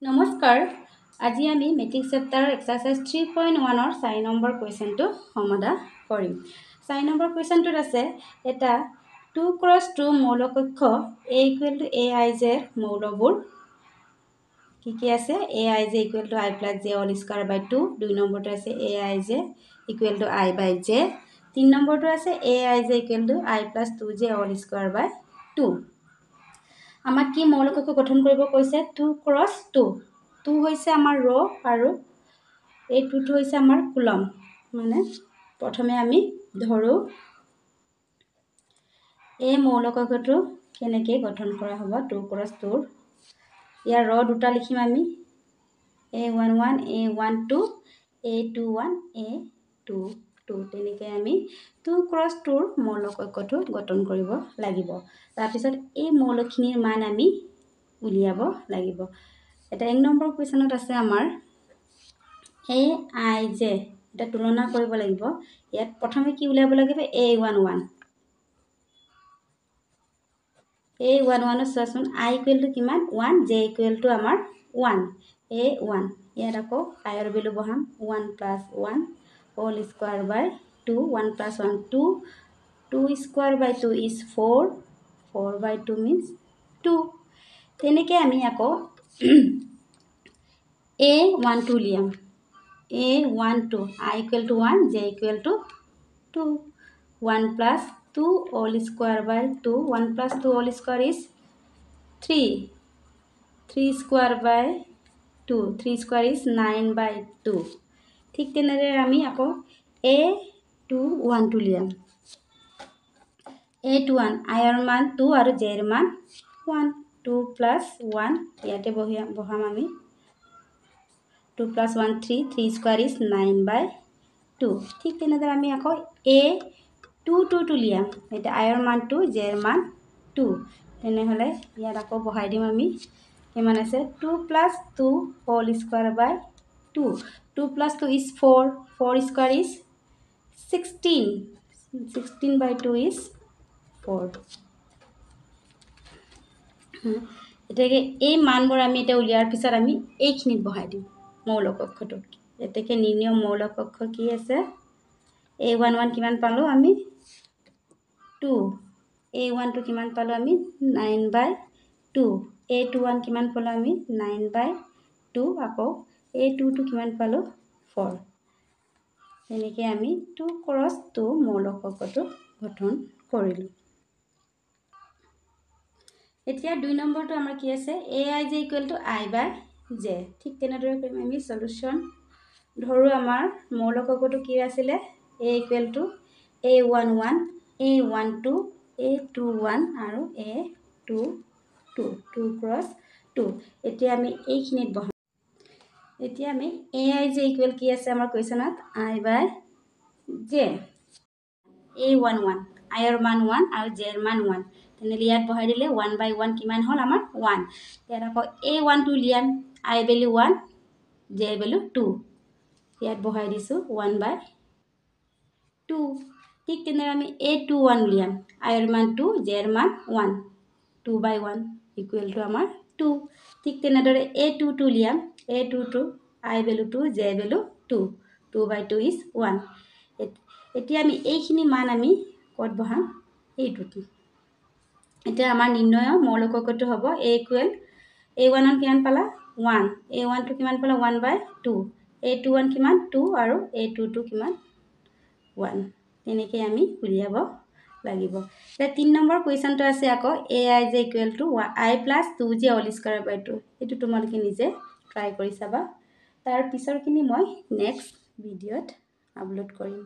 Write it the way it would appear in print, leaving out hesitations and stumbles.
নমস্কাৰ আজি আমি মেট্ৰিক চেপ্টাৰ এক্সাৰসাইজ 3.1 ৰ 4 নম্বৰ কোৱেশ্চনটো সমাধান কৰিম 4 নম্বৰ কোৱেশ্চনটোত আছে এটা 2 × 2 মৌলকক্ষ a = aij মৌলবোৰ কি আছে aij = i + j all square by 2 2 নম্বৰটো আছে aij = i/j 3 নম্বৰটো আছে aij = i + 2j all square by 2 আমাক কি মৌলকক্ষ গঠন কৰিব কৈছে 2 × 2 2 হৈছে আমাৰ ৰ আৰু এই 2টো হৈছে আমাৰ কুলম মানে প্ৰথমে আমি ধৰো এই মৌলকক্ষটো কেনেকৈ গঠন কৰা হ'ব 2 × 2 ইয়াৰ ৰ দুটা লিখিম আমি a11 a12 a21 a22 তেনেকৈ আমি 2 × 2 ৰ মৌলকক্ষটো গঠন কৰিব লাগিব তাৰপিছত এই মৌলখিনিৰ মান আমি উলিয়াব লাগিব এটা 1 নম্বৰ কোৱেশ্চনত আছে আমাৰ aij এটা তুলনা কৰিব লাগিব ইয়াত প্ৰথমে কি উলিয়াব লাগিব a11 চোৱাচোন i = কিমান 1 j = আমাৰ 1 a1 ইয়াত আকৌ i ৰ ভ্যালু বহাম 1 + 1 whole square by 2 1 + 1 2 2 square by 2 is 4 4 by 2 means 2 তেনেকৈ আমি আকৌ a12 উলিয়াম a12 i = 1 j = 2 1 + 2 whole square by 2 1 + 2 whole square is 3 3 square by 2 3 square is 9 by 2 ঠিক তেনেদৰে আমি আকৌ a21 উলিয়াম a21 i ৰ মান 2 আৰু j ৰ মান 1 2 + 1 ইয়াতে বহাম আমি 2 + 1 3 3 square is 9 by 2 ঠিক তেনেদৰে আমি আকৌ a22 উলিয়াম এটা i ৰ মান 2 j ৰ মান 2 তেনেহলে ইয়াত আকৌ বহাই দিম আমি কিমান আছে 2 + 2 whole square by 2 2 + 2 is 4 4 square is 16 16 by 2 is 4 এটাকে এই মানবোৰ আমি এটা উলিয়াৰ পিছত আমি এইখিনিত বহাই দিম মৌলকক্ষটো এটাকে নিৰ্ণয় মৌলকক্ষ কি আছে a11 কিমান পালো আমি 2 a12 কিমান পালো আমি 9 by 2 a21 কিমান পালো আমি 9 by 2 আকৌ a22 কিমান পালো 4 তেনেকৈ আমি 2 × 2 মৌলকক্ষটো গঠন কৰিলো এতিয়া 2 নম্বৰটো আমাৰ কি আছে aij = i/j ঠিক তেনেদৰে কৰিম আমি সলিউশন ধৰো আমাৰ মৌলকক্ষটো কি আছিলে a = a11 a12 a21 আৰু a22 2 × 2 এতিয়া আমি এইখিনিত বহাম এতিয়া আমি aij = কি আছে আমাৰ কোৱেশ্চনত i/j a11 i ৰ মান 1 আৰু j ৰ মান 1 তেনেহলে ইয়াত বহাই দিলে 1 by 1 কিমান হল আমাৰ 1 ইয়াত আকৌ a12 উলিয়াম i ভ্যালু 1 j ভ্যালু 2 ইয়াত বহাই দিছো 1 by 2 ঠিক তেনেদৰে আমি a21 উলিয়াম i ৰ মান 2 j ৰ মান 1 2 by 1 = আমাৰ 2 ঠিক তেনেদৰে a22 উলিয়াম a22 i value 2 j value 2 2 by 2 is 1 এতিয়া আমি এইখিনি মান আমি কত বহাম এইটোতে এটা আমাৰ নিৰ্ণয় মৌলকক্ষটো হ'ব a11 কিমান পালা 1 a12 কিমান পালা 1 by 2 a21 কিমান 2 আৰু a22 কিমান 1 তেনেকৈ আমি উলিয়াব লাগিব এটা 3 নম্বৰ কোৱেশ্চনটো আছে আকৌ aij = i + 2j all square by 2 এটো তোমালোকে নিজে ট্ৰাই কৰি চাবা তাৰ পিছৰখিনি মই নেক্সট ভিডিঅ'ত আপলোড কৰিম